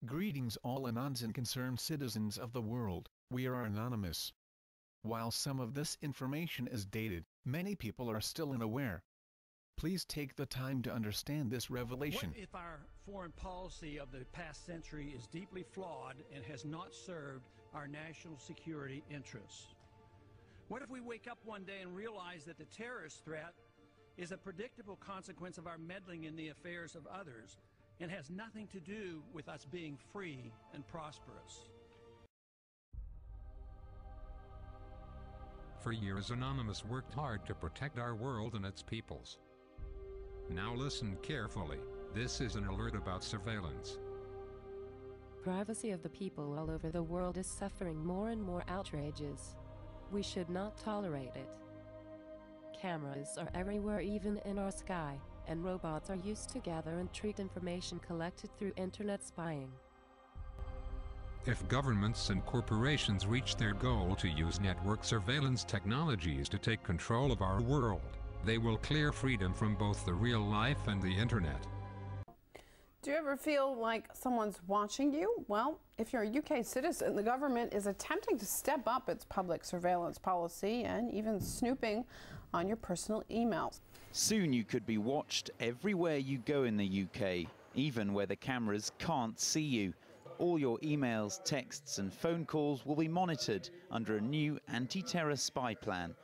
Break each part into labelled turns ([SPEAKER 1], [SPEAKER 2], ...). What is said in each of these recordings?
[SPEAKER 1] Greetings all anons and concerned citizens of the world, we are anonymous. While some of this information is dated, many people are still unaware. Please take the time to understand this revelation.
[SPEAKER 2] What if our foreign policy of the past century is deeply flawed and has not served our national security interests? What if we wake up one day and realize that the terrorist threat is a predictable consequence of our meddling in the affairs of others and has nothing to do with us being free and prosperous?
[SPEAKER 3] For years, Anonymous worked hard to protect our world and its peoples. Now listen carefully. This is an alert about surveillance.
[SPEAKER 4] Privacy of the people all over the world is suffering more and more outrages. We should not tolerate it. Cameras are everywhere, even in our sky, and robots are used to gather and treat information collected through internet spying.
[SPEAKER 3] If governments and corporations reach their goal to use network surveillance technologies to take control of our world, they will clear freedom from both the real life and the internet.
[SPEAKER 5] Do you ever feel like someone's watching you? Well, if you're a UK citizen, the government is attempting to step up its public surveillance policy and even snooping on your personal emails.
[SPEAKER 6] Soon you could be watched everywhere you go in the UK, even where the cameras can't see you. All your emails, texts and phone calls will be monitored under a new anti-terror spy plan.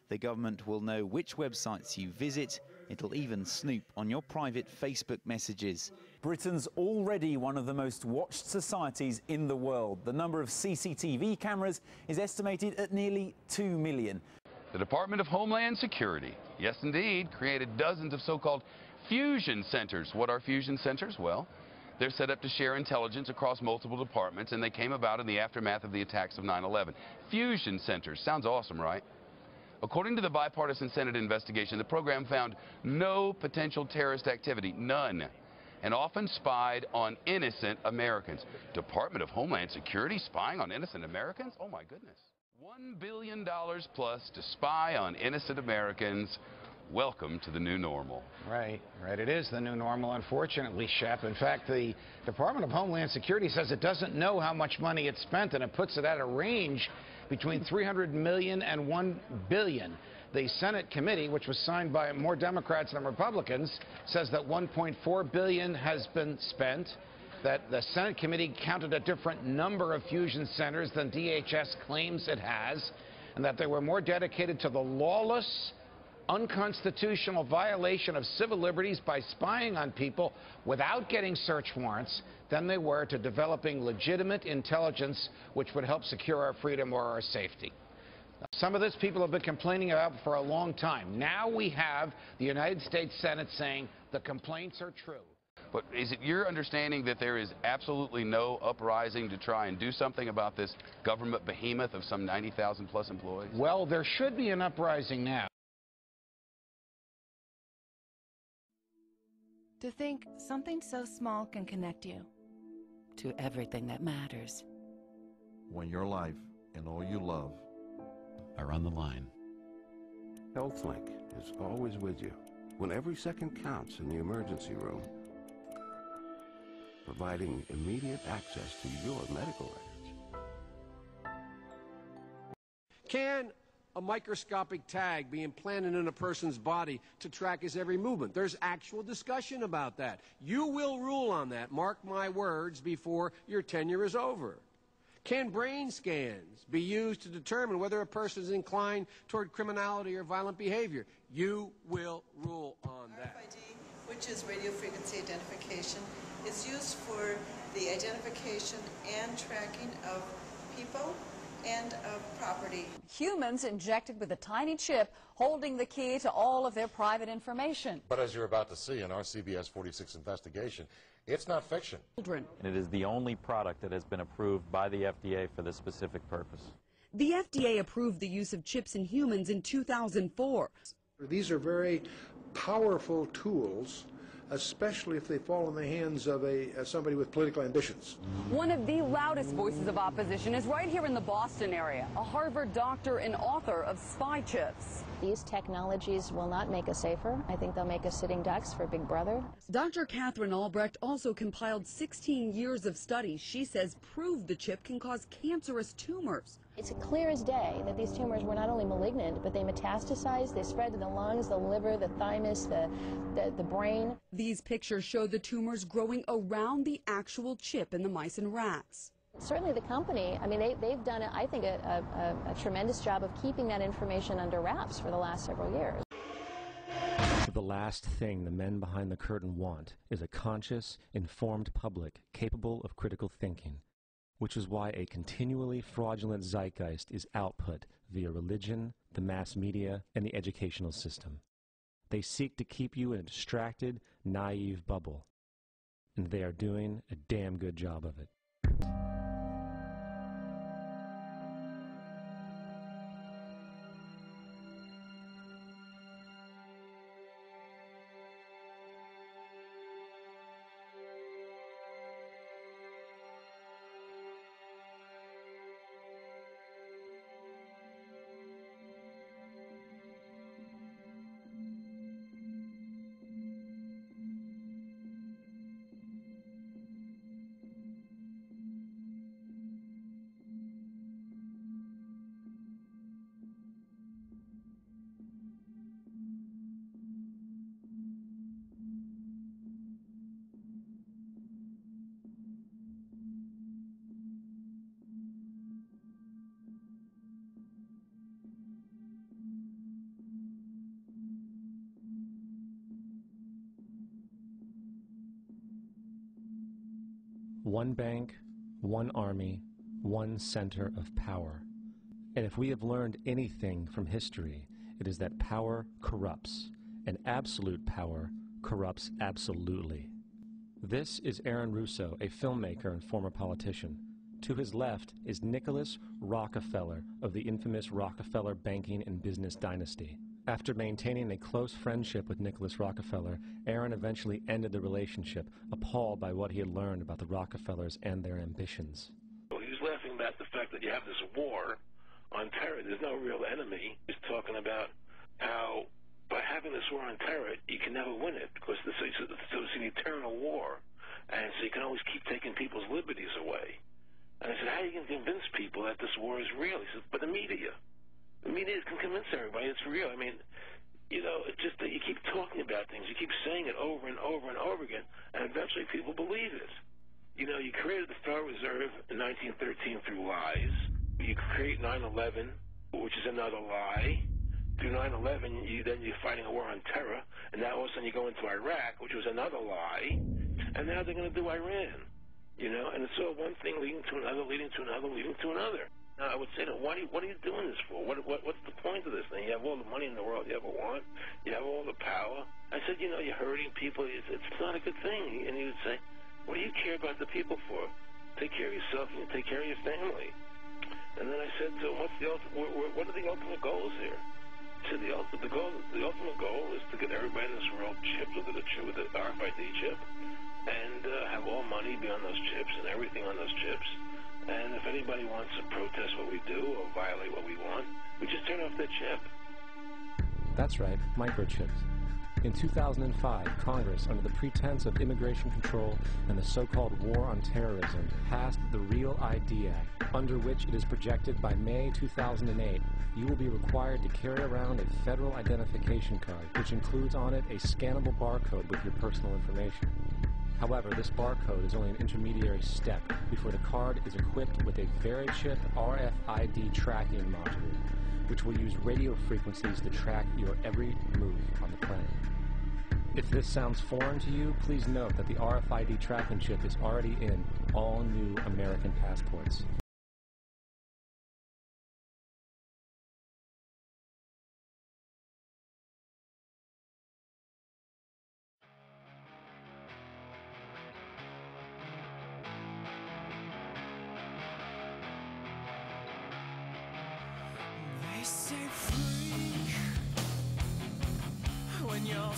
[SPEAKER 6] The government will know which websites you visit. It'll even snoop on your private Facebook messages.
[SPEAKER 7] Britain's already one of the most watched societies in the world. The number of CCTV cameras is estimated at nearly 2 million.
[SPEAKER 8] The Department of Homeland Security, yes indeed, created dozens of so-called fusion centers. What are fusion centers? Well, they're set up to share intelligence across multiple departments, and they came about in the aftermath of the attacks of 9/11. Fusion centers. Sounds awesome, right? According to the bipartisan Senate investigation, the program found no potential terrorist activity, none, and often spied on innocent Americans. Department of Homeland Security spying on innocent Americans? Oh my goodness. $1 billion plus to spy on innocent Americans. Welcome to the new normal.
[SPEAKER 9] Right. It is the new normal, unfortunately, Shep. In fact, the Department of Homeland Security says it doesn't know how much money it spent, and it puts it at a range between $300 million and $1 billion. The Senate committee, which was signed by more Democrats than Republicans, says that $1.4 billion has been spent, that the Senate committee counted a different number of fusion centers than DHS claims it has, and that they were more dedicated to the lawless, unconstitutional violation of civil liberties by spying on people without getting search warrants than they were to developing legitimate intelligence which would help secure our freedom or our safety. Some of this people have been complaining about for a long time. Now we have the United States Senate saying the complaints are true.
[SPEAKER 8] But is it your understanding that there is absolutely no uprising to try and do something about this government behemoth of some 90,000 plus employees?
[SPEAKER 9] Well, there should be an uprising now.
[SPEAKER 10] To think something so small can connect you to everything that matters.
[SPEAKER 11] When your life and all you love
[SPEAKER 12] are on the line.
[SPEAKER 13] HealthLink is always with you when every second counts in the emergency room, providing immediate access to your medical records.
[SPEAKER 14] Can a microscopic tag be implanted in a person's body to track his every movement? There's actual discussion about that. You will rule on that, mark my words, before your tenure is over. Can brain scans be used to determine whether a person is inclined toward criminality or violent behavior? You will rule on that.
[SPEAKER 15] RFID, which is radio frequency identification, is used for the identification and tracking of people and of property.
[SPEAKER 16] Humans injected with a tiny chip holding the key to all of their private information.
[SPEAKER 17] But as you're about to see in our CBS 46 investigation, it's not fiction.
[SPEAKER 18] And it is the only product that has been approved by the FDA for this specific purpose.
[SPEAKER 19] The FDA approved the use of chips in humans in 2004.
[SPEAKER 20] These are very powerful tools, especially if they fall in the hands of somebody with political ambitions.
[SPEAKER 16] One of the loudest voices of opposition is right here in the Boston area, a Harvard doctor and author of spy chips.
[SPEAKER 21] These technologies will not make us safer. I think they'll make us sitting ducks for Big Brother.
[SPEAKER 19] Dr. Catherine Albrecht also compiled 16 years of studies she says prove the chip can cause cancerous tumors.
[SPEAKER 21] It's clear as day that these tumors were not only malignant, but they metastasized, they spread to the lungs, the liver, the thymus, the brain.
[SPEAKER 19] These pictures show the tumors growing around the actual chip in the mice and rats.
[SPEAKER 21] Certainly the company, I mean, they've done, I think, a tremendous job of keeping that information under wraps for the last several years.
[SPEAKER 22] The last thing the men behind the curtain want is a conscious, informed public capable of critical thinking, which is why a continually fraudulent zeitgeist is output via religion, the mass media, and the educational system. They seek to keep you in a distracted, naive bubble, and they are doing a damn good job of it. One bank, one army, one center of power. And if we have learned anything from history, it is that power corrupts, and absolute power corrupts absolutely. This is Aaron Russo, a filmmaker and former politician. To his left is Nicholas Rockefeller of the infamous Rockefeller banking and business dynasty. After maintaining a close friendship with Nicholas Rockefeller, Aaron eventually ended the relationship, appalled by what he had learned about the Rockefellers and their ambitions.
[SPEAKER 23] Well, he was laughing about the fact that you have this war on terror. There's no real enemy. He's talking about how by having this war on terror, you can never win it because so it's an eternal war. And so you can always keep taking people's liberties away. And I said, how are you going to convince people that this war is real? He said, but the media. The media can convince everybody it's real. I mean, you know, it's just that you keep talking about things. You keep saying it over and over and over again, and eventually people believe it. You know, you created the Federal Reserve in 1913 through lies. You create 9/11, which is another lie. Through 9/11, then you're fighting a war on terror, and now all of a sudden you go into Iraq, which was another lie, and now they're going to do Iran. You know, and it's all one thing leading to another, leading to another, leading to another. Now, I would say, what are you doing this for? What's the point of this thing? You have all the money in the world you ever want. You have all the power. I said, you know, you're hurting people. It's not a good thing. And he would say, what do you care about the people for? Take care of yourself and take care of your family. And then I said to him, what are the ultimate goals here? He said, the ultimate goal is to get everybody in this world chipped with the RFID chip and have all money be on those chips and everything on those chips. And if anybody wants to protest what we do or violate what we want, we just turn off their chip.
[SPEAKER 22] That's right, microchips. In 2005, Congress, under the pretense of immigration control and the so-called war on terrorism, passed the Real ID Act, under which it is projected by May 2008, you will be required to carry around a federal identification card, which includes on it a scannable barcode with your personal information. However, this barcode is only an intermediary step before the card is equipped with a VeriChip RFID tracking module, which will use radio frequencies to track your every move on the planet. If this sounds foreign to you, please note that the RFID tracking chip is already in all new American passports.
[SPEAKER 24] They say free when you're